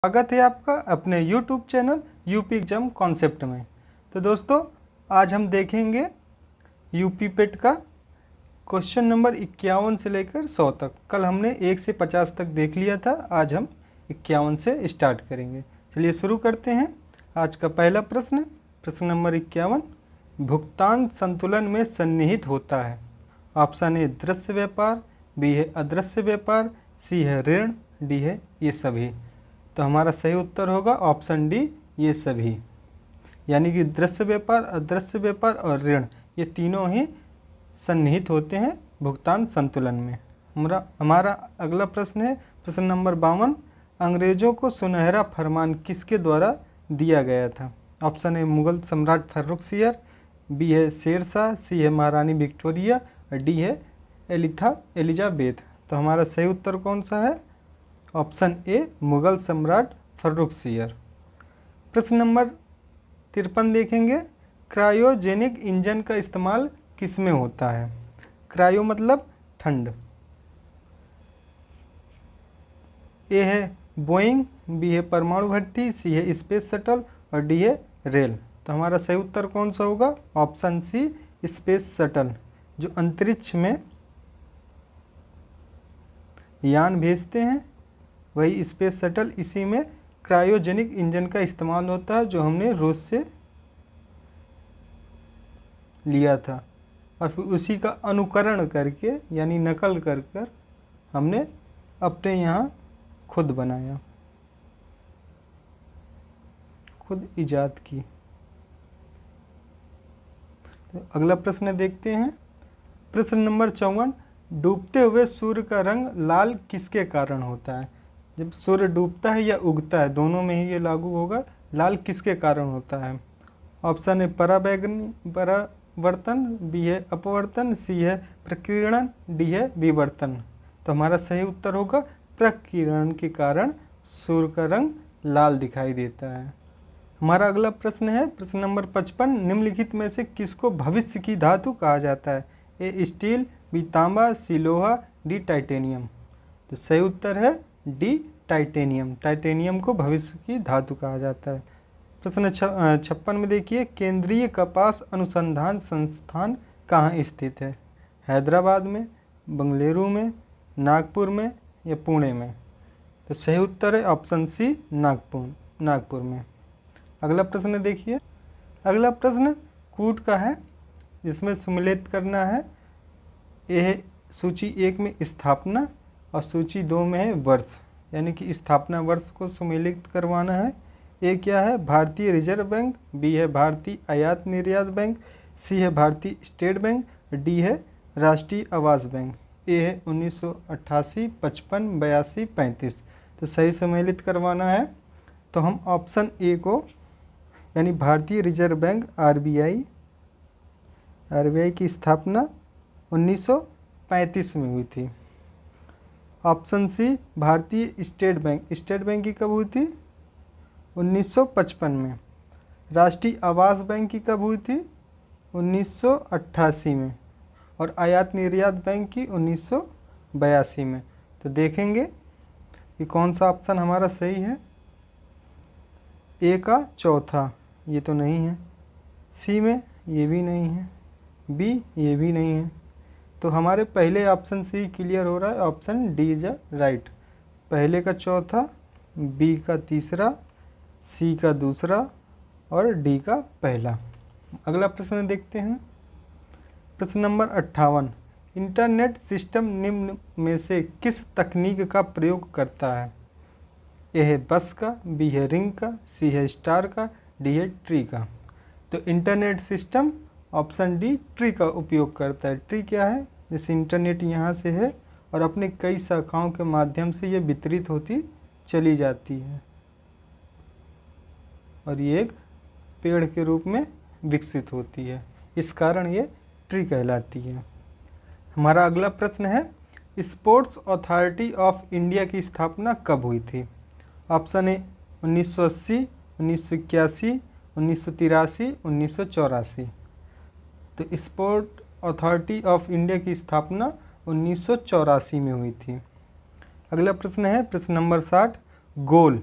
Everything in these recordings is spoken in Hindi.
स्वागत है आपका अपने YouTube channel UP exam concept में। तो दोस्तों आज हम देखेंगे यूपी पेट का क्वेश्चन नंबर 51 से लेकर 100 तक। कल हमने 1 से 50 तक देख लिया था, आज हम 51 से स्टार्ट करेंगे। चलिए शुरू करते हैं। आज का पहला प्रश्न, प्रश्न नंबर 51, भुगतान संतुलन में सन्निहित होता है। ऑप्शन ए दृश्य व्यापार, बी है अदृश्य व्यापार, सी है ऋण, डी है ये सभी। तो हमारा सही उत्तर होगा ऑप्शन डी, ये सभी। यानी कि दृश्य व्यापार, अदृश्य व्यापार और ऋण ये तीनों ही सन्निहित होते हैं भुगतान संतुलन में। हमारा अगला प्रश्न है प्रश्न नंबर 52, अंग्रेजों को सुनहरा फरमान किसके द्वारा दिया गया था। ऑप्शन ए मुगल सम्राट फर्रुखसियर, बी है शेरशाह, सी है महारानी विक्टोरिया और डी है एलिजाबेथ। तो हमारा सही उत्तर कौन सा है? ऑप्शन ए मुगल सम्राट फर्रुखसियर। प्रश्न नंबर 53 देखेंगे, क्रायोजेनिक इंजन का इस्तेमाल किस में होता है। क्रायो मतलब ठंड। ए है बोइंग, बी है परमाणु भट्टी, सी है स्पेस शटल और डी है रेल। तो हमारा सही उत्तर कौन सा होगा? Option C space shuttle. जो अंतरिक्ष में यान भेजते हैं वही स्पेस शटल, इसी में क्रायोजेनिक इंजन का इस्तेमाल होता है जो हमने रूस से लिया था और फिर उसी का अनुकरण करके यानी नकल कर कर हमने अपने यहाँ खुद बनाया, खुद इजाद की। तो अगला प्रश्न देखते हैं। प्रश्न नंबर 54, डूबते हुए सूर्य का रंग लाल किसके कारण होता है। जब सूर्य डूबता है या उगता है दोनों में ही ये लागू होगा। लाल किसके कारण होता है? ऑप्शन ए परावर्तन, बी है अपवर्तन, सी है प्रकीर्णन, डी है विवर्तन। तो हमारा सही उत्तर होगा प्रकीर्णन के कारण सूर्य का रंग लाल दिखाई देता है। हमारा अगला प्रश्न है प्रश्न नंबर 55, निम्नलिखित में से किसको भविष्य की धातु कहा जाता है। ए स्टील, बी तांबा, सी लोहा, डी टाइटेनियम। तो सही उत्तर है डी टाइटेनियम। टाइटेनियम को भविष्य की धातु कहा जाता है। प्रश्न 56 में देखिए, केंद्रीय कपास अनुसंधान संस्थान कहाँ स्थित है। हैदराबाद में, बंगलुरु में, नागपुर में या पुणे में। तो सही उत्तर है ऑप्शन सी नागपुर में। अगला प्रश्न देखिए। अगला प्रश्न कूट का है जिसमें सम्मिलित करना है। यह सूची 1 में स्थापना और सूची 2 में है वर्ष, यानी कि स्थापना वर्ष को सम्मिलित करवाना है। ए क्या है? भारतीय रिजर्व बैंक, बी है भारतीय आयात निर्यात बैंक, सी है भारतीय स्टेट बैंक, डी है राष्ट्रीय आवास बैंक। ए है 1988, 55, 82, 35। तो सही सम्मिलित करवाना है तो हम ऑप्शन ए को यानी भारतीय रिजर्व बैंक आरबीआई की स्थापना 1935 में हुई थी। ऑप्शन सी भारतीय स्टेट बैंक की कब हुई थी? 1955 में। राष्ट्रीय आवास बैंक की कब हुई थी? 1988 में। और आयात निर्यात बैंक की 1982 में। तो देखेंगे कि कौन सा ऑप्शन हमारा सही है। ए का चौथा ये तो नहीं है, सी में ये भी नहीं है, बी ये भी नहीं है। तो हमारे पहले ऑप्शन सी क्लियर हो रहा है, ऑप्शन डी इज राइट। पहले का चौथा, बी का तीसरा, सी का दूसरा और डी का पहला। अगला प्रश्न देखते हैं। प्रश्न नंबर 58, इंटरनेट सिस्टम निम्न में से किस तकनीक का प्रयोग करता है। ए है बस का, बी है रिंग का, सी है स्टार का, डी है ट्री का। तो internet system option D tree का उपयोग करता है। ट्री क्या है? जैसे इंटरनेट यहाँ से है और अपने कई शाखाओं के माध्यम से ये वितरित होती चली जाती है और ये एक पेड़ के रूप में विकसित होती है, इस कारण ये ट्री कहलाती है। हमारा अगला प्रश्न है, स्पोर्ट्स अथॉरिटी ऑफ इंडिया की स्थापना कब हुई थी। ऑप्शन ए 1980, 1981, 1983, 1984। तो स्पोर्ट अथॉरिटी ऑफ इंडिया की स्थापना 1984 में हुई थी। अगला प्रश्न है प्रश्न नंबर 60, गोल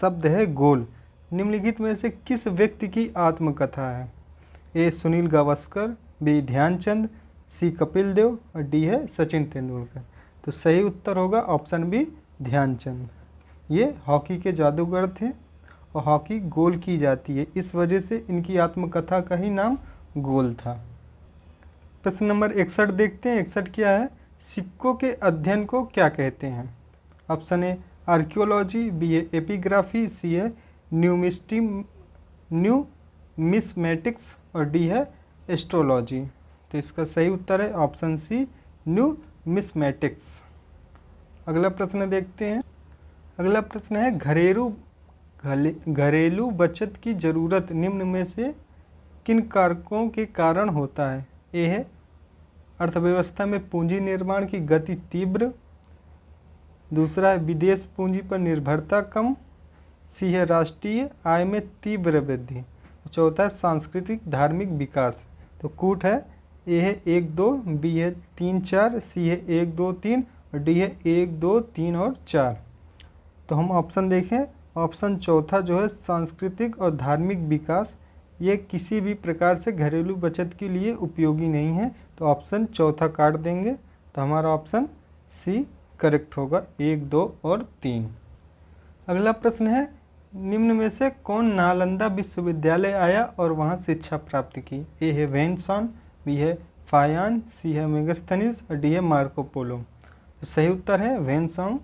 शब्द है गोल। निम्नलिखित में से किस व्यक्ति की आत्मकथा है? ए सुनील गावस्कर, बी ध्यानचंद, सी कपिल देव और डी है सचिन तेंदुलकर। तो सही उत्तर होगा ऑप्शन बी ध्यानचंद। ये हॉकी के जादूगर थे और हॉकी गोल की जाती है, इस वजह से इनकी आत्मकथा का ही नाम गोल था। प्रश्न नंबर 61 देखते हैं। 61 क्या है? सिक्कों के अध्ययन को क्या कहते हैं? ऑप्शन ए आर्कियोलॉजी, बी है एपिग्राफी, सी है न्यूमिस्मेटिक्स और डी है एस्ट्रोलॉजी। तो इसका सही उत्तर है ऑप्शन सी न्यूमिस्मेटिक्स। अगला प्रश्न देखते हैं। अगला प्रश्न है घरेलू बचत की ज़रूरत निम्न में से किन कारकों के कारण होता है? ए है अर्थव्यवस्था में पूंजी निर्माण की गति तीव्र, दूसरा है विदेश पूंजी पर निर्भरता कम, सी है राष्ट्रीय आय में तीव्र वृद्धि, चौथा है सांस्कृतिक धार्मिक विकास। तो कूट है ए है 1 2, बी है 3 4, सी है 1 2 3 और डी है 1 2 3 और 4। तो हम ऑप्शन देखें, ऑप्शन चौथा जो है सांस्कृतिक और धार्मिक विकास, ये किसी भी प्रकार से घरेलू बचत के लिए उपयोगी नहीं है, तो ऑप्शन चौथा काट देंगे। तो हमारा ऑप्शन सी करेक्ट होगा, 1 2 और 3। अगला प्रश्न है निम्न में से कौन नालंदा विश्वविद्यालय आया और वहाँ शिक्षा प्राप्त की? ए है वेनसॉन, बी है फायान, सी है मेगस्थनीज और डी है मार्को पोलो। तो सही उत्तर है वेनसॉन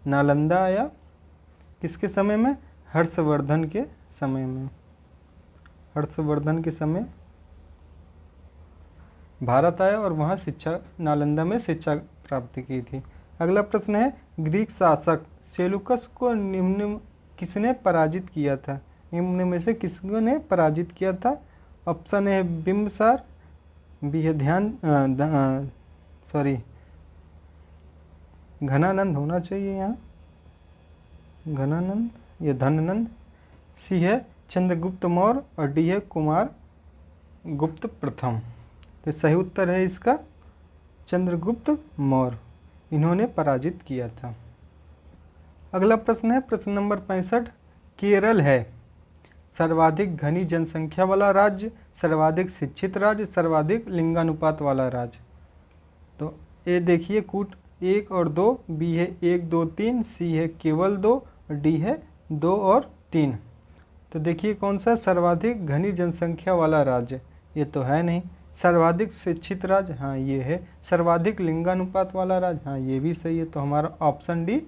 नालंदा आया। किसके समय में? हर्षवर्धन के समय में। हर्षवर्धन के समय भारत आया और वहाँ नालंदा में शिक्षा प्राप्त की थी। अगला प्रश्न है ग्रीक शासक सेलुकस को किसने पराजित किया था? निम्न में से किसने पराजित किया था? ऑप्शन है बिंबिसार, बी है घनानंद होना चाहिए यहाँ, घनानंद या धननंद, सी है चंद्रगुप्त मौर्य और डी है कुमार गुप्त प्रथम। तो सही उत्तर है इसका चंद्रगुप्त मौर्य, इन्होंने पराजित किया था। अगला प्रश्न है प्रश्न नंबर 65। केरल है सर्वाधिक घनी जनसंख्या वाला राज्य, सर्वाधिक शिक्षित राज्य, सर्वाधिक लिंगानुपात वाला राज्य। तो ए देखिए कूट 1 और 2, बी है 1 2 3, सी है केवल 2 और डी है 2 और 3। तो देखिए कौन सा सर्वाधिक घनी जनसंख्या वाला राज्य? ये तो है नहीं। सर्वाधिक शिक्षित राज्य, हाँ ये है। सर्वाधिक लिंगानुपात वाला राज्य, हाँ ये भी सही है। तो हमारा ऑप्शन डी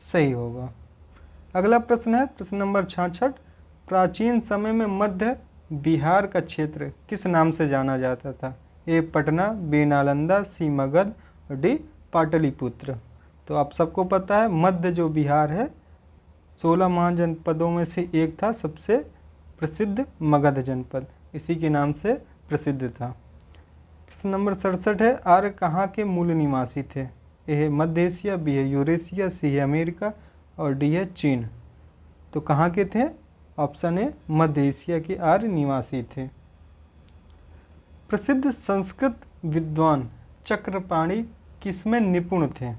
सही होगा। अगला प्रश्न है प्रश्न नंबर 66। प्राचीन समय में मध्य बिहार का क्षेत्र किस नाम से जाना जाता था? ए पटना, बी नालंदा, सी मगध और डी पाटलिपुत्र। तो आप सबको पता है मध्य जो बिहार है 16 महाजनपदों में से एक था, सबसे प्रसिद्ध मगध जनपद इसी के नाम से प्रसिद्ध था। प्रश्न नंबर 67 है आर्य कहाँ के मूल निवासी थे? ए है मध्य एशिया, बी है यूरेशिया, सी है अमेरिका और डी है चीन। तो कहाँ के थे? ऑप्शन ए मध्य एशिया के आर्य निवासी थे। प्रसिद्ध संस्कृत विद्वान चक्रपाणि किसमें निपुण थे?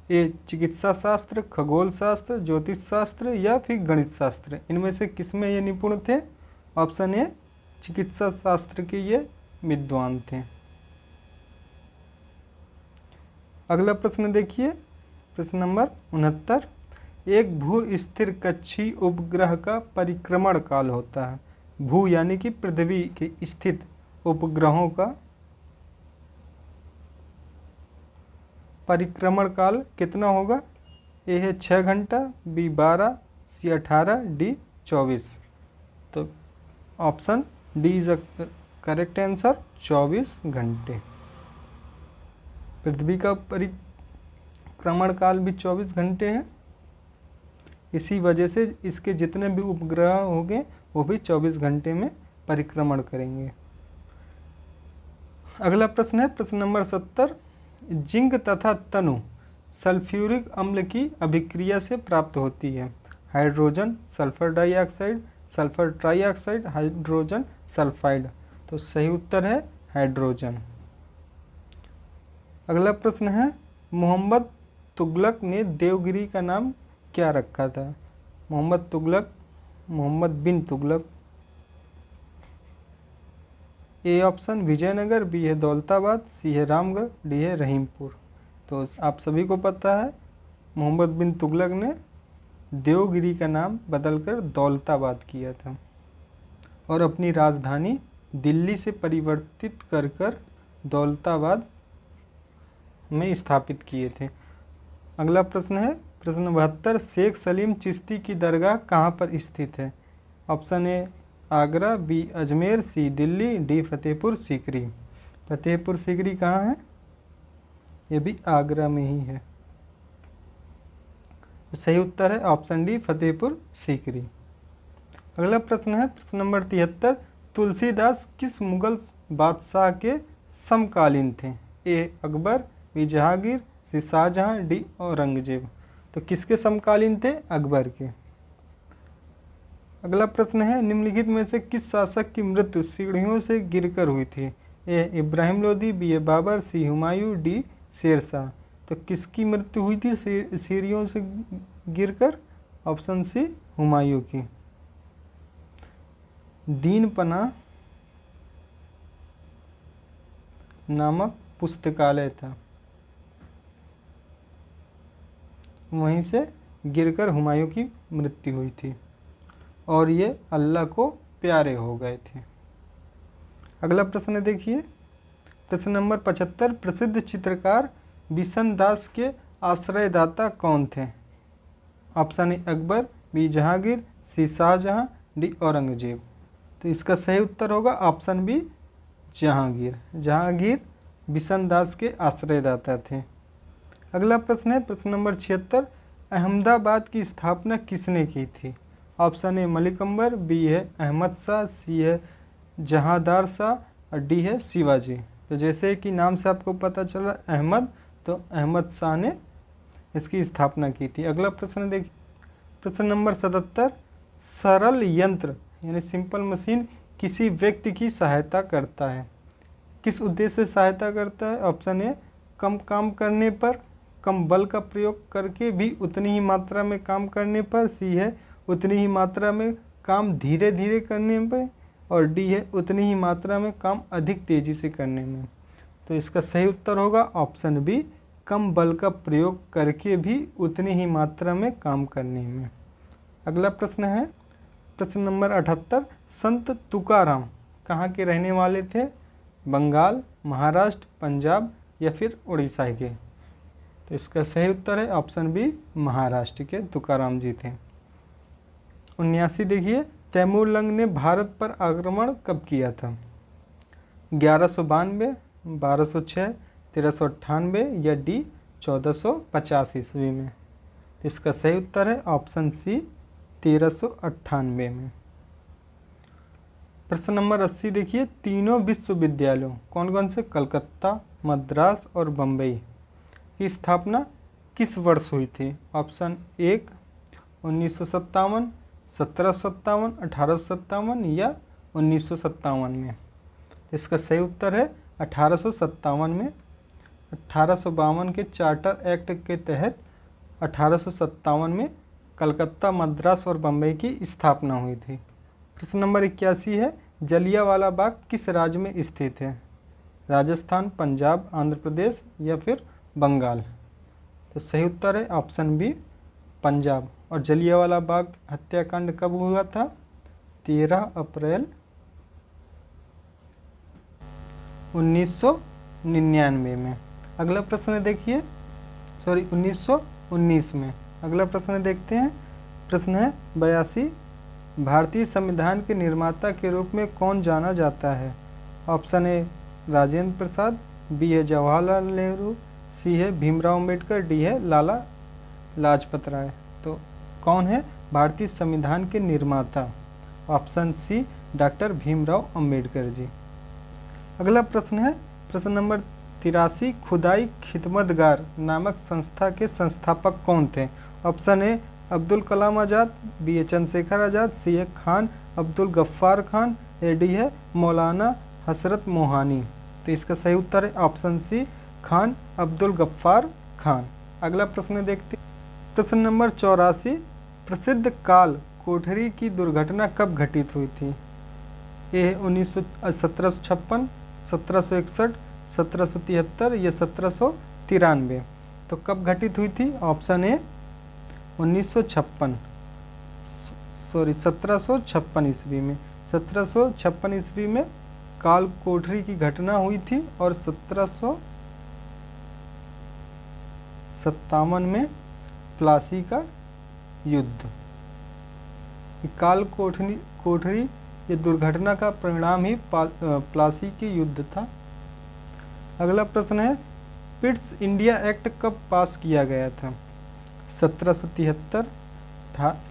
ए चिकित्सा शास्त्र, खगोल शास्त्र, ज्योतिष शास्त्र या फिर गणित शास्त्र, इनमें से किसमें ये निपुण थे? ऑप्शन ए चिकित्सा शास्त्र के ये विद्वान थे। अगला प्रश्न देखिए प्रश्न नंबर 69। एक भू स्थिर कक्षीय उपग्रह का परिक्रमण काल होता है। भू यानी कि पृथ्वी के स्थित उपग्रहों का परिक्रमण काल कितना होगा? ए है 6 घंटा, बी 12, सी 18, डी 24। तो option D is a correct answer, 24 घंटे। पृथ्वी का परिक्रमण काल भी 24 घंटे है, इसी वजह से इसके जितने भी उपग्रह होंगे वो भी 24 घंटे में परिक्रमण करेंगे। अगला प्रश्न है प्रश्न नंबर 70। जिंक तथा तनु सल्फ्यूरिक अम्ल की अभिक्रिया से प्राप्त होती है। Hydrogen sulphur dioxide, sulphur trioxide, hydrogen sulphide. तो सही उत्तर है हाइड्रोजन। अगला प्रश्न है मोहम्मद तुगलक ने देवगिरी का नाम क्या रखा था? Mohammad Tughlaq, Mohammad bin Tughlaq. A option Vijayanagar, B है दौलताबाद, सी है रामगढ़, डी है रहीमपुर। तो आप सभी को पता है मोहम्मद बिन तुगलक ने देवगिरी का नाम बदलकर दौलताबाद किया था और अपनी राजधानी दिल्ली से परिवर्तित कर दौलताबाद में स्थापित किए थे। अगला प्रश्न है प्रश्न 72, शेख सलीम चिश्ती की दरगाह कहाँ पर स्थित है? Option A Agra, B Ajmer, C Delhi, D Fatehpur Sikri. Fatehpur Sikri कहाँ है? ये भी आगरा में ही है। सही उत्तर है ऑप्शन डी फतेहपुर सीकरी। अगला प्रश्न है प्रश्न नंबर 73, तुलसीदास किस मुगल बादशाह के समकालीन थे? ए Akbar, B Jahangir, C Shahjahan, D Aurangzeb. तो किसके समकालीन थे? अकबर के। अगला प्रश्न है निम्नलिखित में से किस शासक की मृत्यु सीढ़ियों से गिरकर हुई थी? ए इब्राहिम लोदी, बी ए बाबर, सी हुमायूं, डी शेरशाह। तो किसकी मृत्यु हुई थी सीढ़ियों से गिरकर? ऑप्शन सी हुमायूं की। दीनपना नामक पुस्तकालय था, वहीं से गिरकर हुमायूं की मृत्यु हुई थी और ये अल्लाह को प्यारे हो गए थे। अगला प्रश्न देखिए प्रश्न नंबर 75, प्रसिद्ध चित्रकार बिशन दास के आश्रयदाता कौन थे? Option A Akbar, B Jahangir, C Shahjahan, D Aurangzeb. तो इसका सही उत्तर होगा ऑप्शन बी जहांगीर। जहांगीर बिशन दास के आश्रयदाता थे। अगला प्रश्न है प्रश्न नंबर 76, अहमदाबाद की स्थापना किसने की थी? Option A Malik Ambar, B है अहमद शाह, सी है जहांदार शाह और डी है शिवाजी। तो जैसे कि नाम से आपको पता चला अहमद, तो अहमद शाह ने इसकी स्थापना की थी। अगला प्रश्न देखिए प्रश्न नंबर 77, सरल यंत्र यानी सिंपल मशीन किसी व्यक्ति की सहायता करता है, किस उद्देश्य से सहायता करता है? ऑप्शन ए कम काम करने पर, कम बल का प्रयोग करके भी उतनी ही मात्रा में काम करने पर, सी है उतनी ही मात्रा में काम धीरे धीरे करने पर, और डी है उतनी ही मात्रा में काम अधिक तेज़ी से करने में। तो इसका सही उत्तर होगा ऑप्शन बी, कम बल का प्रयोग करके भी उतनी ही मात्रा में काम करने में। अगला प्रश्न है प्रश्न नंबर 78, संत तुकाराम कहाँ के रहने वाले थे? बंगाल, महाराष्ट्र, पंजाब या फिर उड़ीसा के? तो इसका सही उत्तर है ऑप्शन बी, महाराष्ट्र के तुकाराम जी थे। 79 देखिए, तैमूर लंग ने भारत पर आक्रमण कब किया था? 1192, 1206, 1398 या डी 1450 ईस्वी में? तो इसका सही उत्तर है ऑप्शन सी 1398 में। प्रश्न नंबर 80 देखिए, तीनों विश्वविद्यालयों कौन कौन से कलकत्ता, मद्रास और बम्बई की स्थापना किस वर्ष हुई थी? ऑप्शन 1 1957, 1757, 1857 या 1957 में? इसका सही उत्तर है 1857 में। 1852 के चार्टर एक्ट के तहत 1857 में कलकत्ता, मद्रास और बम्बई की स्थापना हुई थी। प्रश्न नंबर 81 है, जलियांवाला बाग किस राज्य में स्थित है? राजस्थान, पंजाब, आंध्र प्रदेश या फिर बंगाल? तो सही उत्तर है ऑप्शन बी, पंजाब। और जलियांवाला बाग हत्याकांड कब हुआ था? 13 अप्रैल 1999 में। अगला प्रश्न देखिए, 1919 में। अगला प्रश्न देखते हैं, प्रश्न है 82, भारतीय संविधान के निर्माता के रूप में कौन जाना जाता है? Option A Rajendra Prasad, B है जवाहरलाल नेहरू, सी है भीमराव अम्बेडकर, डी है लाला लाजपत राय। तो कौन है भारतीय संविधान के निर्माता? Option C doctor Bhimrao Ambedkar ji. अगला प्रश्न है प्रश्न नंबर 83, खुदाई खिदमतगार नामक संस्था के संस्थापक कौन थे? Option A Abdul Kalam Azad, B ए चंद्रशेखर आज़ाद, सी ए खान अब्दुल गफ्फार खान, ए डी है मौलाना हसरत मोहानी। तो इसका सही उत्तर है ऑप्शन सी खान अब्दुल गफ्फार खान। अगला प्रश्न देखते, प्रश्न नंबर 84, प्रसिद्ध काल कोठरी की दुर्घटना कब घटित हुई थी? ए 1756, 1761, 1773 या 1793? तो कब घटित हुई थी? ऑप्शन ए 1956, सॉरी 1756 ईस्वी में। 1756 ईस्वी में काल कोठरी की घटना हुई थी और 1757 में प्लासी का युद्ध। काल कोठरी ये दुर्घटना का परिणाम ही प्लासी के युद्ध था। अगला प्रश्न है, पिट्स इंडिया एक्ट कब पास किया गया था? 1773,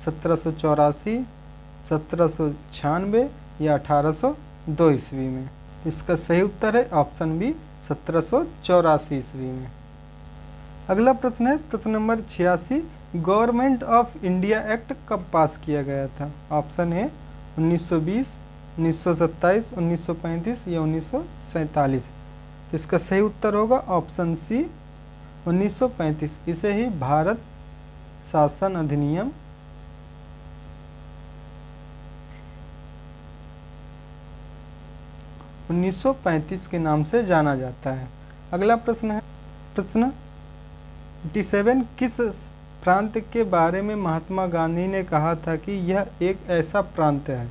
1784, 1796 या 1802 ईस्वी में? इसका सही उत्तर है ऑप्शन बी 1784 ईस्वी में। अगला प्रश्न है प्रश्न number 86, government of India act कब पास किया गया था? ऑप्शन ए 1920, 1927, 1935 या 1947? तो इसका सही उत्तर होगा ऑप्शन सी 1935। इसे ही भारत शासन अधिनियम 1935 के नाम से जाना जाता है। अगला प्रश्न है प्रश्न 87, किस प्रांत के बारे में महात्मा गांधी ने कहा था कि यह एक ऐसा प्रांत है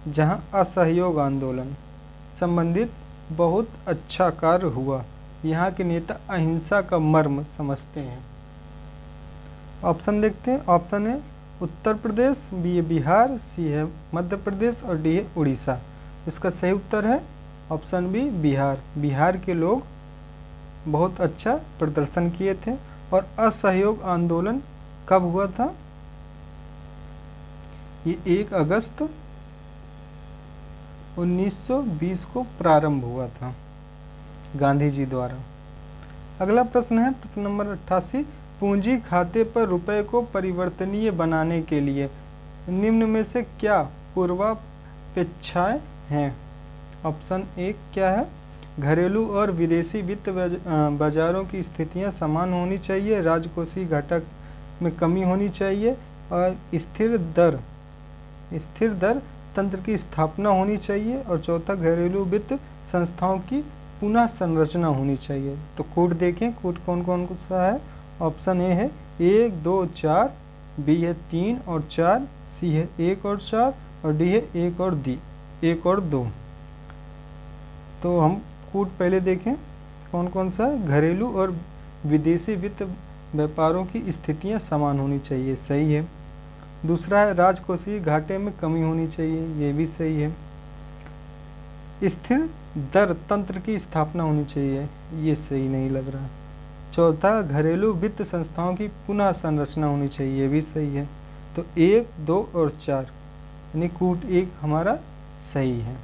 जहां असहयोग आंदोलन संबंधित बहुत अच्छा कार्य हुआ, यहाँ के नेता अहिंसा का मर्म समझते हैं? ऑप्शन देखते हैं। ऑप्शन है उत्तर प्रदेश, बी है बिहार, सी है मध्य प्रदेश और डी है उड़ीसा। इसका सही उत्तर है ऑप्शन बी बिहार। बिहार के लोग बहुत अच्छा प्रदर्शन किए थे। और असहयोग आंदोलन कब हुआ था? ये 1 अगस्त 1920 को प्रारंभ हुआ था गांधी जी द्वारा। अगला प्रश्न है प्रश्न नंबर 88, पूंजी खाते पर रुपए को परिवर्तनीय बनाने के लिए निम्न में से क्या पूर्वापेक्षाएं हैं? ऑप्शन ए क्या है? घरेलू और विदेशी वित्त बाजारों की स्थितियां समान होनी चाहिए, राजकोषीय घटक में कमी होनी चाहिए और स्थिर दर तंत्र की स्थापना होनी चाहिए और चौथा घरेलू वित्त संस्थाओं की पुनः संरचना होनी चाहिए। तो कोड देखें, कोड कौन कौन सा है? ऑप्शन ए है 1, 2, 4, बी है 3 और 4, सी है 1 और 4 और डी है 1 और 2। तो हम कोड पहले देखें कौन कौन सा है। घरेलू और विदेशी वित्त व्यापारों की स्थितियां समान होनी चाहिए, सही है। दूसरा है राजकोषीय घाटे में कमी होनी चाहिए, ये भी सही है। स्थिर दर तंत्र की स्थापना होनी चाहिए, ये सही नहीं लग रहा। चौथा घरेलू वित्त संस्थाओं की पुनः संरचना होनी चाहिए, ये भी सही है। तो 1, 2 और 4 यानी कूट 1 हमारा सही है।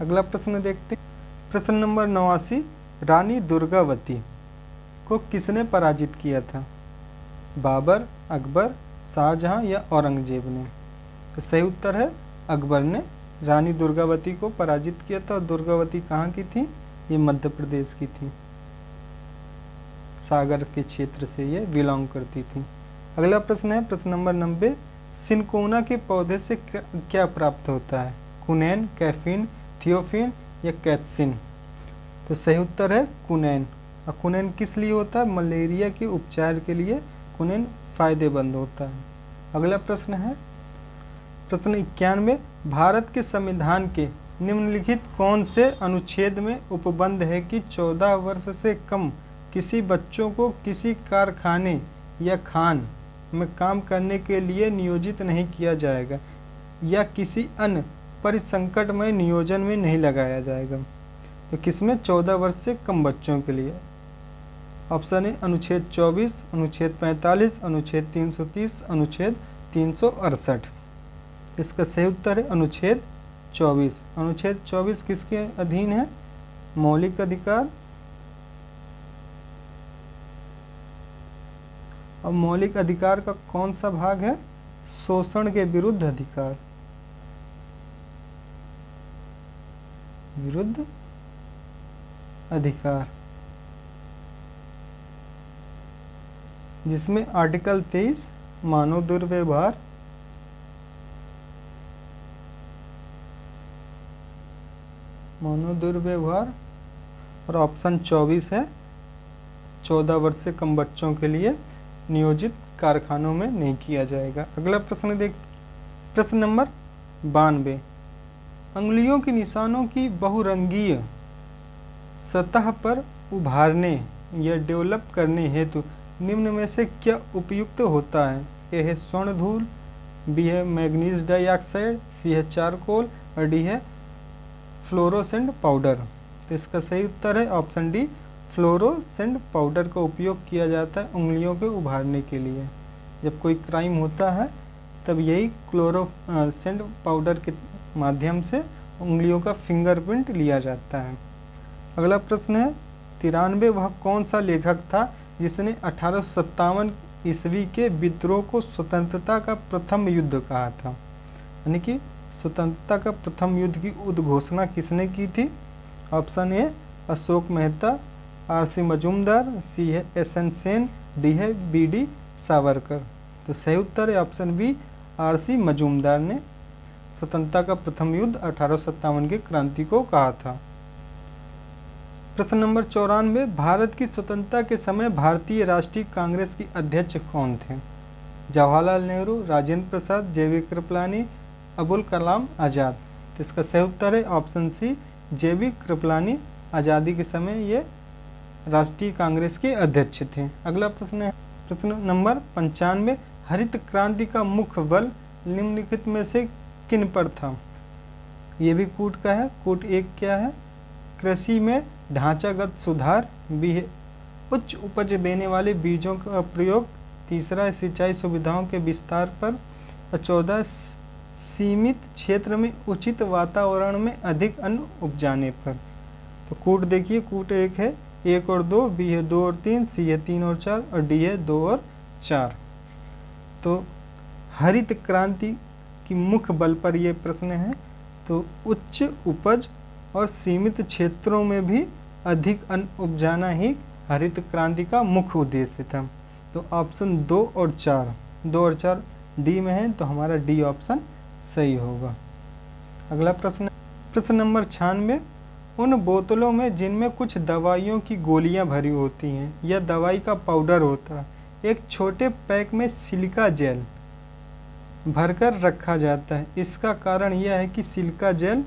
अगला प्रश्न देखते हैं। प्रश्न नंबर 89, रानी दुर्गावती को किसने पराजित किया था? बाबर, अकबर, शाहजहां या औरंगजेब ने? तो सही उत्तर है अकबर ने रानी दुर्गावती को पराजित किया था। और दुर्गावती कहाँ की थी? ये मध्य प्रदेश की थी, सागर के क्षेत्र से ये बिलोंग करती थी। अगला प्रश्न है प्रश्न नंबर 90, सिनकोना के पौधे से क्या प्राप्त होता है? कुनैन, कैफीन, थियोफिन या कैथसिन? तो सही उत्तर है कुनैन। और कुनैन किस लिए होता है? मलेरिया के उपचार के लिए कुनैन फायदेमंद होता है। अगला प्रश्न है प्रश्न 91, भारत के संविधान के निम्नलिखित कौन से अनुच्छेद में उपबंध है कि 14 वर्ष से कम किसी बच्चों को किसी कारखाने या खान में काम करने के लिए नियोजित नहीं किया जाएगा या किसी अन्य परिसंकटमय नियोजन में नहीं लगाया जाएगा? तो किसमें? 14 वर्ष से कम बच्चों के लिए। ऑप्शन है अनुच्छेद 24, अनुच्छेद 45, अनुच्छेद 330, अनुच्छेद 368। इसका सही उत्तर है अनुच्छेद 24। अनुच्छेद 24 किसके अधीन है? मौलिक अधिकार। और मौलिक अधिकार का कौन सा भाग है? शोषण के विरुद्ध अधिकार, विरुद्ध अधिकार। जिसमें आर्टिकल 23 मानव दुर्व्यवहार, और ऑप्शन 24 है 14 वर्ष से कम बच्चों के लिए नियोजित कारखानों में नहीं किया जाएगा। अगला प्रश्न प्रश्न नंबर 92, अंगुलियों के निशानों की बहुरंगीय सतह पर उभारने या डेवलप करने हेतु निम्न में से क्या उपयुक्त होता है? ए है स्वर्ण धूल, बी है मैग्नीज डाइऑक्साइड, सी है चारकोल और डी है फ्लोरोसेंट पाउडर। तो इसका सही उत्तर है ऑप्शन डी, फ्लोरोसेंट पाउडर का उपयोग किया जाता है उंगलियों के उभारने के लिए। जब कोई क्राइम होता है तब यही फ्लोरोसेंट पाउडर के माध्यम से उंगलियों का फिंगरप्रिंट लिया जाता है। अगला प्रश्न है 93, वह कौन सा लेखक था जिसने 1857 ईस्वी के विद्रोह को स्वतंत्रता का प्रथम युद्ध कहा था? यानी कि स्वतंत्रता का प्रथम युद्ध की उद्घोषणा किसने की थी? Option A Ashok Mehta, R C. Majumdar, C है एस.एन. सेन, डी है बी.डी. सावरकर। तो सही उत्तर है ऑप्शन बी, आर.सी. मजूमदार ने स्वतंत्रता का प्रथम युद्ध 1857 के क्रांति को कहा था। प्रश्न नंबर 94, भारत की स्वतंत्रता के समय भारतीय राष्ट्रीय कांग्रेस की अध्यक्ष कौन थे? जवाहरलाल नेहरू, राजेंद्र प्रसाद, जे.वी. कृपलानी, अबुल कलाम आज़ाद। तो इसका सही उत्तर है ऑप्शन सी, जे.वी. कृपलानी आज़ादी के समय ये राष्ट्रीय कांग्रेस के अध्यक्ष थे। अगला प्रश्न है प्रश्न नंबर 95, हरित क्रांति का मुख्य बल निम्नलिखित में से किन पर था? ये भी कूट का है। कूट एक क्या है? कृषि में ढांचागत सुधार, बी है उच्च उपज देने वाले बीजों का प्रयोग, तीसरा है सिंचाई सुविधाओं के विस्तार पर, और 14 सीमित क्षेत्र में उचित वातावरण में अधिक अन्न उपजाने पर। तो कूट देखिए, कूट एक है 1 और 2, बी है 2 और 3, सी है 3 और 4 और डी है 2 और 4। तो हरित क्रांति की मुख्य बल पर यह प्रश्न है। तो उच्च उपज और सीमित क्षेत्रों में भी अधिक अन्न उपजाना ही हरित क्रांति का मुख्य उद्देश्य था। तो ऑप्शन 2 और 4 डी में है, तो हमारा डी ऑप्शन सही होगा। अगला प्रश्न नंबर 96, उन बोतलों में जिनमें कुछ दवाइयों की गोलियां भरी होती हैं या दवाई का पाउडर होता है, एक छोटे पैक में सिलिका जेल भरकर रखा जाता है। इसका कारण यह है कि सिलिका जेल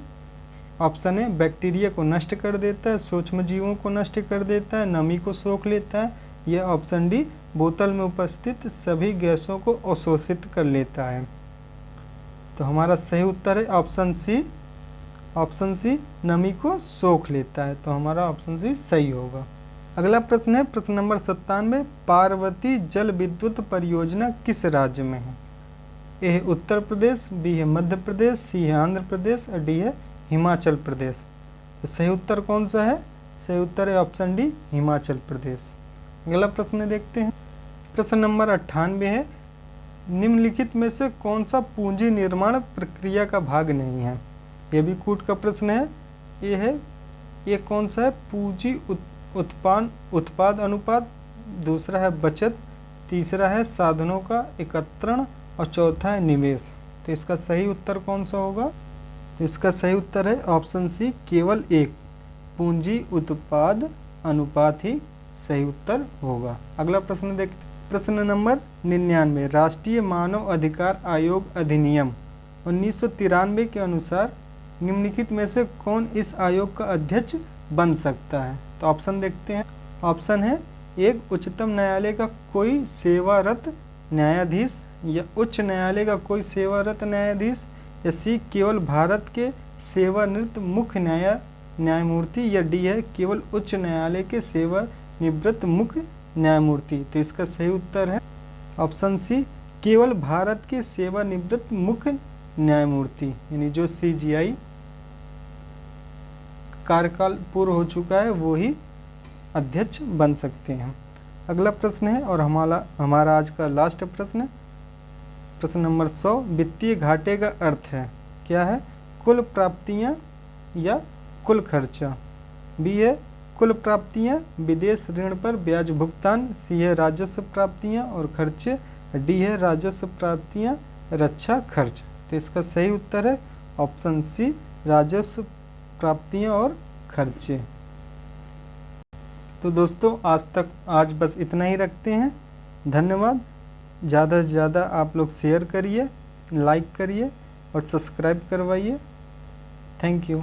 ऑप्शन है बैक्टीरिया को नष्ट कर देता है, सूक्ष्म जीवों को नष्ट कर देता है, नमी को सोख लेता है, यह ऑप्शन डी बोतल में उपस्थित सभी गैसों को अवशोषित कर लेता है। तो हमारा सही उत्तर है ऑप्शन सी नमी को सोख लेता है। तो हमारा ऑप्शन सी सही होगा। अगला प्रश्न है प्रश्न नंबर 97, पार्वती जल विद्युत परियोजना किस राज्य में है? ए है उत्तर प्रदेश, बी है मध्य प्रदेश, सी है आंध्र प्रदेश और डी है हिमाचल प्रदेश। तो सही उत्तर कौन सा है? सही उत्तर है ऑप्शन डी हिमाचल प्रदेश। अगला प्रश्न देखते हैं। प्रश्न नंबर 98 है, निम्नलिखित में से कौन सा पूंजी निर्माण प्रक्रिया का भाग नहीं है? यह भी कूट का प्रश्न है। ये कौन सा है? पूंजी उत्पाद अनुपात, दूसरा है बचत, तीसरा है साधनों का एकत्रण और चौथा है निवेश। तो इसका सही उत्तर कौन सा होगा? इसका सही उत्तर है ऑप्शन सी, केवल एक पूंजी उत्पाद अनुपात ही सही उत्तर होगा। अगला प्रश्न देखते। प्रश्न नंबर 99, राष्ट्रीय मानव अधिकार आयोग अधिनियम 1993 के अनुसार निम्नलिखित में से कौन इस आयोग का अध्यक्ष बन सकता है? तो ऑप्शन देखते हैं। ऑप्शन है 1 उच्चतम न्यायालय का कोई सेवारत न्यायाधीश, या उच्च न्यायालय का कोई सेवारत न्यायाधीश, या सी केवल भारत के सेवानिवृत्त मुख्य न्यायमूर्ति, या डी है केवल उच्च न्यायालय के सेवानिवृत्त मुख्य न्यायमूर्ति। तो इसका सही उत्तर है ऑप्शन सी, केवल भारत के सेवानिवृत्त मुख्य न्यायमूर्ति, यानी जो CGI कार्यकाल पूर्ण हो चुका है वो ही अध्यक्ष बन सकते हैं। अगला प्रश्न है और हमारा आज का लास्ट प्रश्न, प्रश्न नंबर 100, वित्तीय घाटे का अर्थ है क्या है? कुल प्राप्तियां या कुल खर्चा, बी है कुल प्राप्तियाँ, विदेश ऋण पर ब्याज भुगतान। सी है राजस्व प्राप्तियाँ और खर्चे। डी है राजस्व प्राप्तियाँ, रक्षा खर्च। तो इसका सही उत्तर है ऑप्शन सी, राजस्व प्राप्तियाँ और खर्चे। तो दोस्तों आज बस इतना ही रखते हैं। धन्यवाद। ज़्यादा से ज़्यादा आप लोग शेयर करिए, लाइक करिए और सब्सक्राइब करवाइए। Thank you.